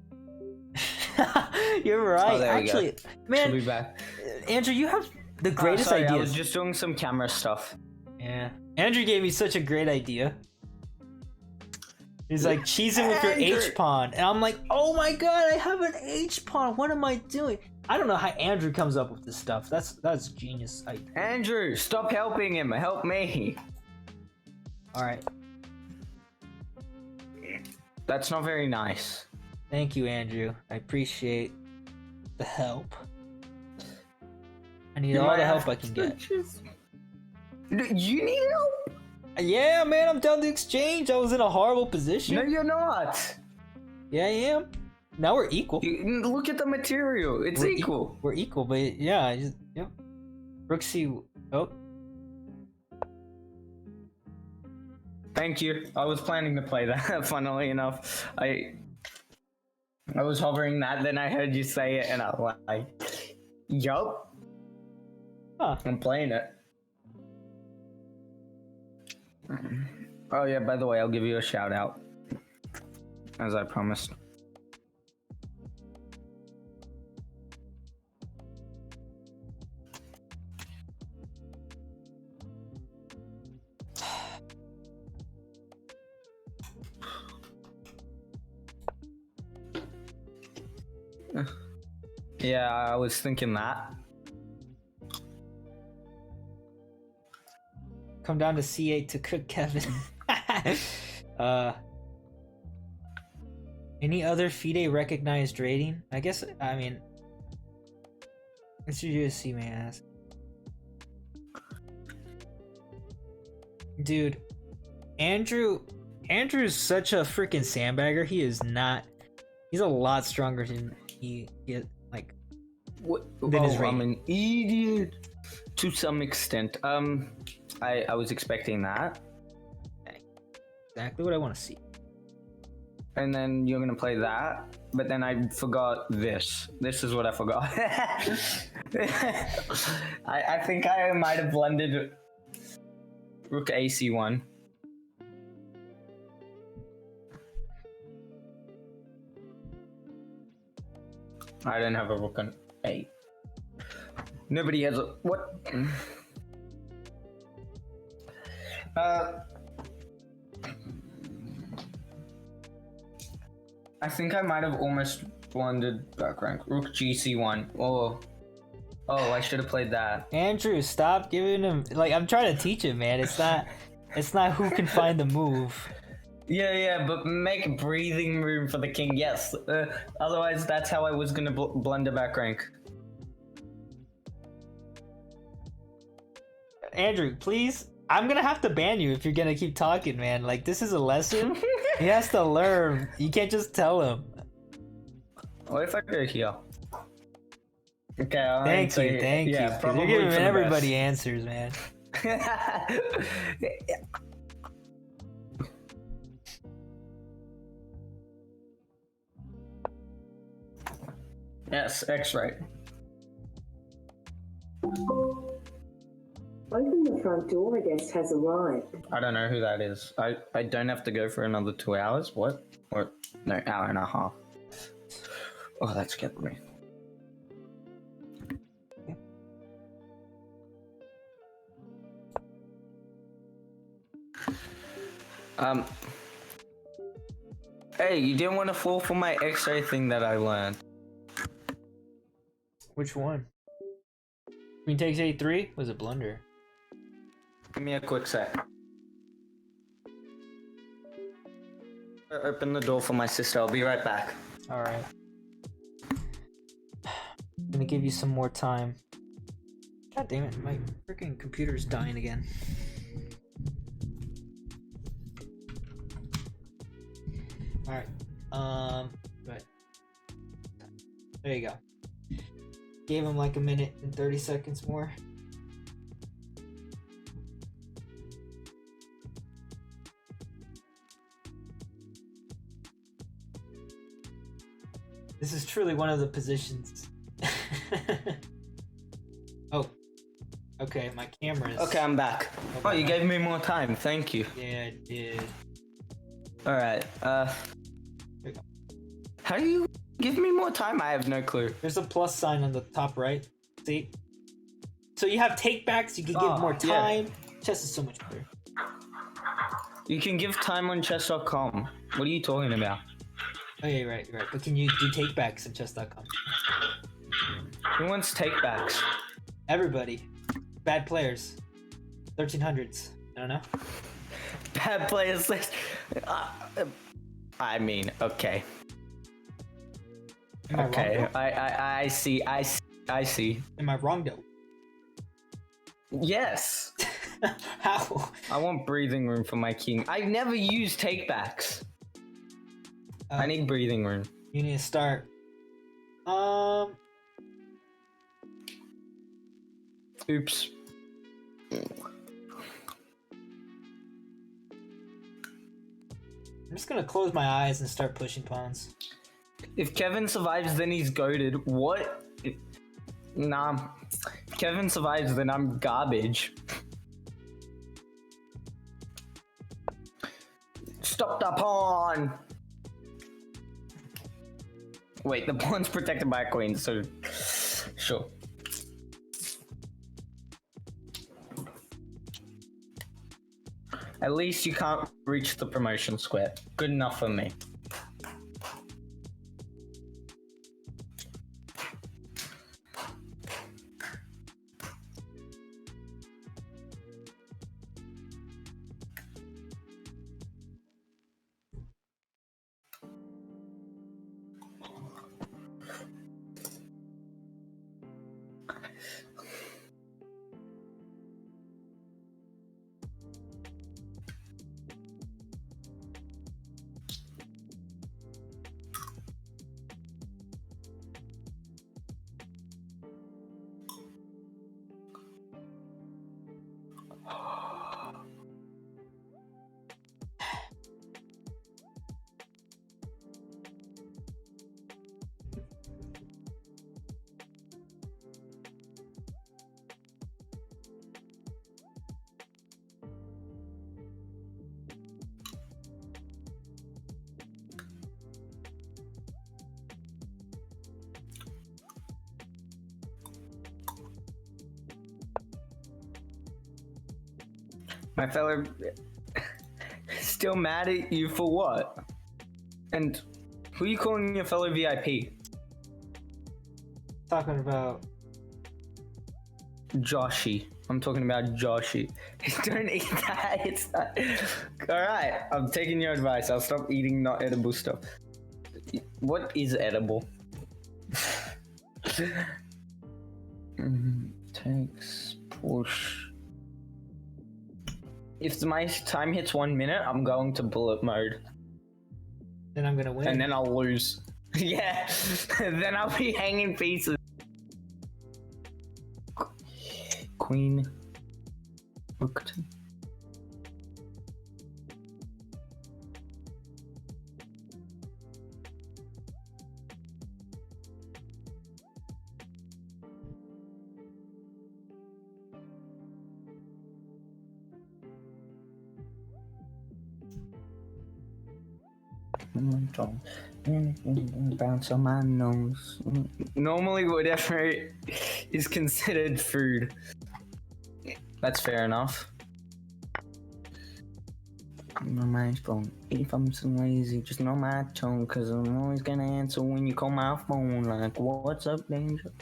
You're right. Oh, Actually, man, She'll be back. Andrew, you have the greatest sorry, ideas. I was just doing some camera stuff. Yeah, Andrew gave me such a great idea. He's like, cheesing with your H pawn, and I'm like, oh my god, I have an H pawn. What am I doing? I don't know how Andrew comes up with this stuff. That's genius idea. Andrew, stop helping him. Help me. All right. That's not very nice. Thank you, Andrew. I appreciate the help. I need all the help I can get. You need help? Yeah, man, I'm down the exchange. I was in a horrible position. No, you're not. Yeah, I am. Now we're equal. Look at the material. It's equal. We're equal, but yeah, I just yep. Rook C. Oh. Thank you. I was planning to play that. Funnily enough, I was hovering that, then I heard you say it, and I was like, "Yup, Huh. I'm playing it." Oh yeah, by the way, I'll give you a shout out, as I promised. Yeah, I was thinking that. Come down to C8 to cook Kevin. Any other FIDE recognized rating? I guess, I mean, it's your USC, may I ask. Dude, Andrew's such a freaking sandbagger. He is not, he's a lot stronger than he like, than his rating. I'm an idiot to some extent. I was expecting that. Exactly what I want to see. And then you're gonna play that, but then I forgot this. This is what I forgot. I think I might have blended Rook AC1. I didn't have a Rook on A. Nobody has a what? I think I might have almost blended back rank. Rook GC1. Oh, Oh, I should have played that. Andrew, stop giving him like I'm trying to teach him, man. It's not who can find the move. Yeah, but make breathing room for the king. Yes. Otherwise, that's how I was gonna blunder back rank. Andrew, please. I'm gonna have to ban you if you're gonna keep talking, man. Like this is a lesson. He has to learn. You can't just tell him. What if I go here? Okay, Thank you. Yeah, You're giving everybody answers, man. Yes, X-ray. Open the front door, a guest has arrived. I don't know who that is. I don't have to go for another 2 hours. What? Or no, hour and a half. Oh, that scared me. Hey, you didn't want to fall for my X-ray thing that I learned. Which one? Queen takes a3? Was it blunder? Give me a quick sec. Open the door for my sister. I'll be right back. All right. I'm gonna give you some more time. God damn it! My freaking computer's dying again. All right. Right. There you go. Gave him like a minute and 30 seconds more. This is truly one of the positions. Oh. Okay, my camera is... Okay, I'm back. Oh, you gave me more time. Thank you. Yeah, I did. Alright, There you go. how do you give me more time? I have no clue. There's a plus sign on the top right. See? So you have takebacks, you can give more yeah. time. Chess is so much better. You can give time on chess.com. What are you talking about? Oh yeah, right. But can you do takebacks in chess.com? Who wants takebacks? Everybody. Bad players. 1300s. I don't know. Bad players. I mean, okay. Am I Okay, wrong, though? I see. Am I wrong though? Yes. How? I want breathing room for my king. I've never used takebacks. I need breathing room. You need to start. Oops. I'm just gonna close my eyes and start pushing pawns. If Kevin survives, then he's goated. What? Nah. If Kevin survives, then I'm garbage. Stop the pawn! Wait, the pawn's protected by a queen, so... Sure. At least you can't reach the promotion square. Good enough for me. My fellow... Still mad at you for what? And who are you calling your fellow VIP? Talking about Joshy. I'm talking about Joshy. Don't eat that. It's not. Alright, I'm taking your advice. I'll stop eating not edible stuff. What is edible? Takes push. If my time hits 1 minute, I'm going to bullet mode. Then I'm gonna win. And then I'll lose. Yeah. Then I'll be hanging pieces. Queen. Rook. Bounce on my nose. Normally, whatever is considered food. That's fair enough. My phone. If I'm so lazy, just know my tone, cause I'm always gonna answer when you call my phone. Like, what's up, danger?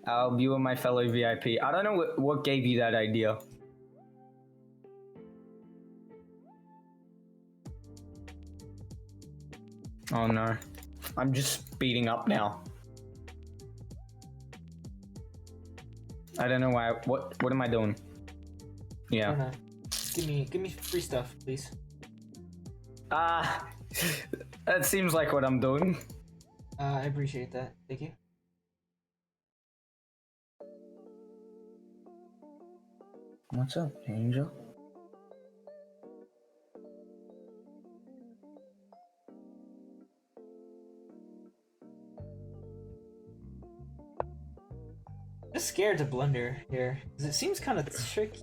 I'll be with my fellow VIP. I don't know what gave you that idea. Oh no. I'm just speeding up now. I don't know why. What am I doing? Yeah. Give me free stuff, please. That seems like what I'm doing. I appreciate that. Thank you. What's up, Angel? Just scared to blunder here, because it seems kind of tricky.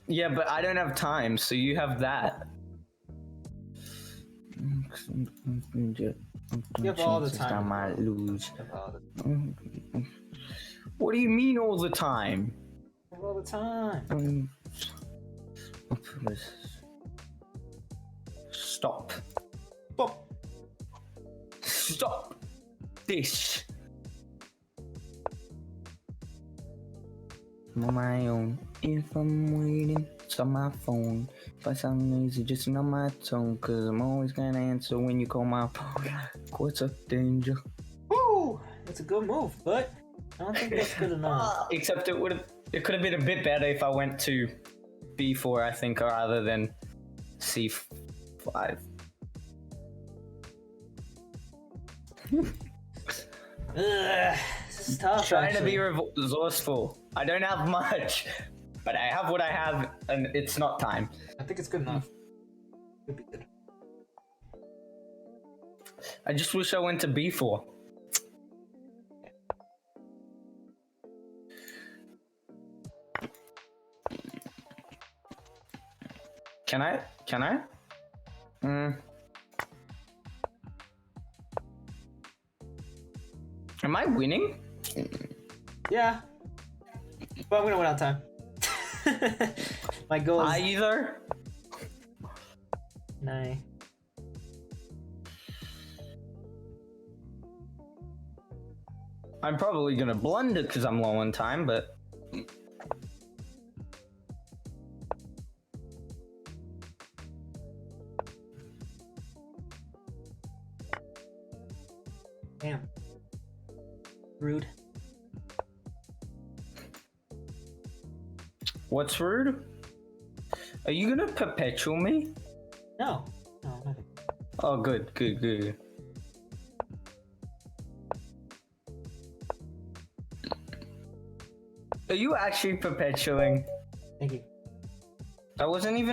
Yeah, but I don't have time, so you have that. You have all the time. I might lose. You have all the, What do you mean all the time? you have all the time. Stop. Stop. Stop this. I'm on my own. If I'm waiting, it's on my phone. If I sound lazy, just know my tone, cause I'm always gonna answer when you call my phone. What's up, danger? Woo! That's a good move, but I don't think that's good enough. Except it could have been a bit better if I went to B4, I think, rather than C5. This is tough. Trying actually. to be resourceful. I don't have much, but I have what I have, and it's not time. I think it's good enough. Could be good. I just wish I went to B4. Can I? Am I winning? Yeah. But I'm gonna win on time. My goal is Either. 9. I'm probably gonna blunder because I'm low on time, but Damn. Rude. what's rude? Are you gonna perpetual me? No. No, nothing. Oh, good. Are you actually perpetuating? Thank you. That wasn't even